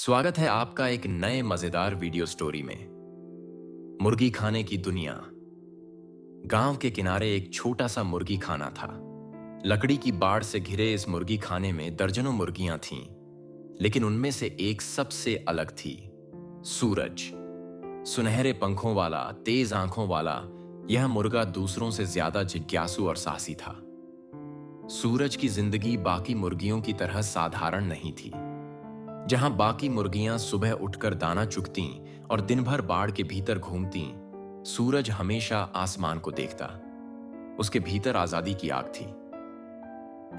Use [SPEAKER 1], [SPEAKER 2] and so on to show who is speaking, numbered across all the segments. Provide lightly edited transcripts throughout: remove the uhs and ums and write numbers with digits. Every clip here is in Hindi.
[SPEAKER 1] स्वागत है आपका एक नए मजेदार वीडियो स्टोरी में। मुर्गी खाने की दुनिया। गांव के किनारे एक छोटा सा मुर्गी खाना था। लकड़ी की बाड़ से घिरे इस मुर्गी खाने में दर्जनों मुर्गियां थीं, लेकिन उनमें से एक सबसे अलग थी। सूरज। सुनहरे पंखों वाला, तेज आंखों वाला यह मुर्गा दूसरों से ज्यादा जिज्ञासु और साहसी था। सूरज की जिंदगी बाकी मुर्गियों की तरह साधारण नहीं थी। जहां बाकी मुर्गियां सुबह उठकर दाना चुगतीं और दिन भर बाड़ के भीतर घूमतीं, सूरज हमेशा आसमान को देखता। उसके भीतर आजादी की आग थी।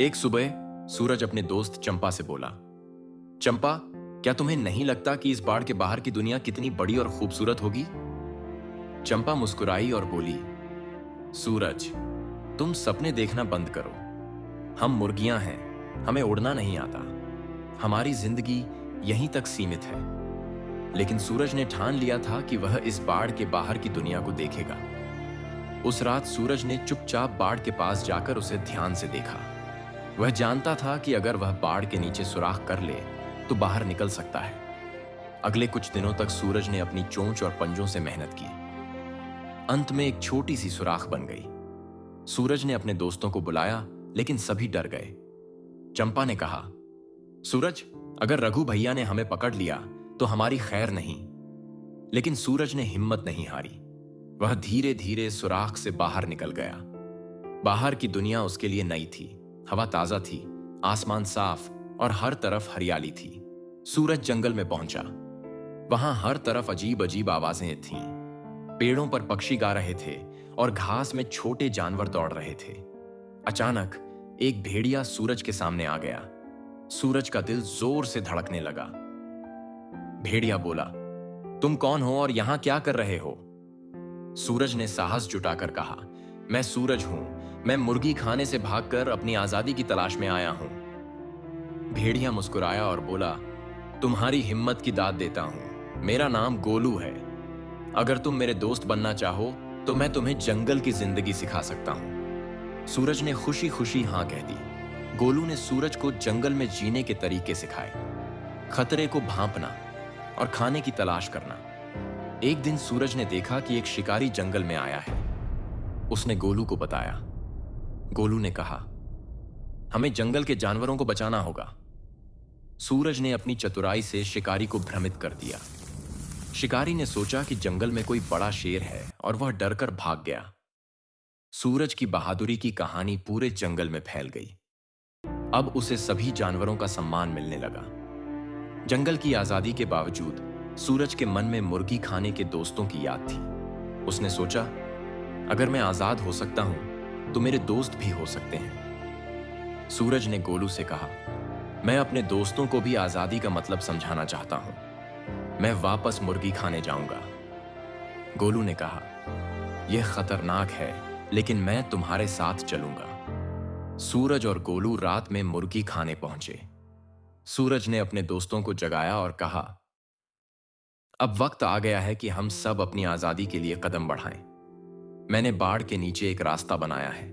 [SPEAKER 1] एक सुबह सूरज अपने दोस्त चंपा से बोला, चंपा, क्या तुम्हें नहीं लगता कि इस बाड़ के बाहर की दुनिया कितनी बड़ी और खूबसूरत होगी? चंपा मुस्कुराई और बोली, सूरज, तुम सपने देखना बंद करो। हम मुर्गियां हैं, हमें उड़ना नहीं आता। हमारी जिंदगी यहीं तक सीमित है। लेकिन सूरज ने ठान लिया था कि वह इस बाड़ के बाहर की दुनिया को देखेगा। उस रात सूरज ने चुपचाप बाड़ के पास जाकर उसे ध्यान से देखा। वह जानता था कि अगर वह बाड़ के नीचे सुराख कर ले तो बाहर निकल सकता है। अगले कुछ दिनों तक सूरज ने अपनी चोंच और पंजों से मेहनत की। अंत में एक छोटी सी सुराख बन गई। सूरज ने अपने दोस्तों को बुलाया, लेकिन सभी डर गए। चंपा ने कहा, सूरज, अगर रघु भैया ने हमें पकड़ लिया तो हमारी खैर नहीं। लेकिन सूरज ने हिम्मत नहीं हारी। वह धीरे धीरे सुराख से बाहर निकल गया। बाहर की दुनिया उसके लिए नई थी। हवा ताजा थी, आसमान साफ और हर तरफ हरियाली थी। सूरज जंगल में पहुंचा। वहां हर तरफ अजीब अजीब आवाजें थीं। पेड़ों पर पक्षी गा रहे थे और घास में छोटे जानवर दौड़ रहे थे। अचानक एक भेड़िया सूरज के सामने आ गया। सूरज का दिल जोर से धड़कने लगा। भेड़िया बोला, तुम कौन हो और यहां क्या कर रहे हो? सूरज ने साहस जुटाकर कहा, मैं सूरज हूं। मैं मुर्गी खाने से भागकर अपनी आजादी की तलाश में आया हूं। भेड़िया मुस्कुराया और बोला, तुम्हारी हिम्मत की दाद देता हूं। मेरा नाम गोलू है। अगर तुम मेरे दोस्त बनना चाहो तो मैं तुम्हें जंगल की जिंदगी सिखा सकता हूं। सूरज ने खुशी खुशी हां कह दी। गोलू ने सूरज को जंगल में जीने के तरीके सिखाए, खतरे को भांपना और खाने की तलाश करना। एक दिन सूरज ने देखा कि एक शिकारी जंगल में आया है। उसने गोलू को बताया। गोलू ने कहा, हमें जंगल के जानवरों को बचाना होगा। सूरज ने अपनी चतुराई से शिकारी को भ्रमित कर दिया। शिकारी ने सोचा कि जंगल में कोई बड़ा शेर है और वह डरकर भाग गया। सूरज की बहादुरी की कहानी पूरे जंगल में फैल गई। अब उसे सभी जानवरों का सम्मान मिलने लगा। जंगल की आजादी के बावजूद सूरज के मन में मुर्गी खाने के दोस्तों की याद थी। उसने सोचा, अगर मैं आजाद हो सकता हूं तो मेरे दोस्त भी हो सकते हैं। सूरज ने गोलू से कहा, मैं अपने दोस्तों को भी आजादी का मतलब समझाना चाहता हूं। मैं वापस मुर्गी खाने जाऊंगा। गोलू ने कहा, यह खतरनाक है, लेकिन मैं तुम्हारे साथ चलूंगा। सूरज और गोलू रात में मुर्गी खाने पहुंचे। सूरज ने अपने दोस्तों को जगाया और कहा, अब वक्त आ गया है कि हम सब अपनी आजादी के लिए कदम बढ़ाएं। मैंने बाड़ के नीचे एक रास्ता बनाया है।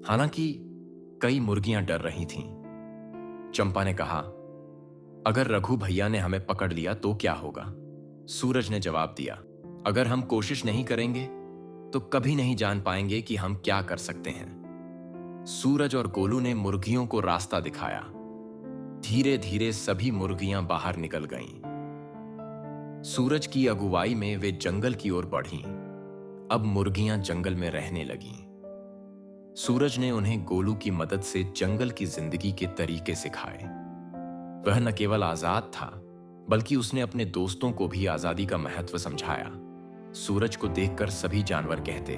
[SPEAKER 1] हालांकि कई मुर्गियां डर रही थीं। चंपा ने कहा, अगर रघु भैया ने हमें पकड़ लिया तो क्या होगा? सूरज ने जवाब दिया, अगर हम कोशिश नहीं करेंगे तो कभी नहीं जान पाएंगे कि हम क्या कर सकते हैं। सूरज और गोलू ने मुर्गियों को रास्ता दिखाया। धीरे धीरे सभी मुर्गियां बाहर निकल गईं। सूरज की अगुवाई में वे जंगल की ओर बढ़ीं। अब मुर्गियां जंगल में रहने लगीं। सूरज ने उन्हें गोलू की मदद से जंगल की जिंदगी के तरीके सिखाए। वह न केवल आजाद था, बल्कि उसने अपने दोस्तों को भी आजादी का महत्व समझाया। सूरज को देखकर सभी जानवर कहते,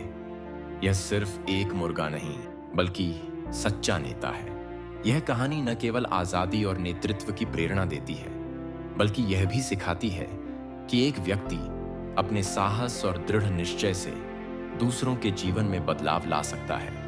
[SPEAKER 1] यह सिर्फ एक मुर्गा नहीं, बल्कि सच्चा नेता है। यह कहानी न केवल आजादी और नेतृत्व की प्रेरणा देती है, बल्कि यह भी सिखाती है कि एक व्यक्ति अपने साहस और दृढ़ निश्चय से दूसरों के जीवन में बदलाव ला सकता है।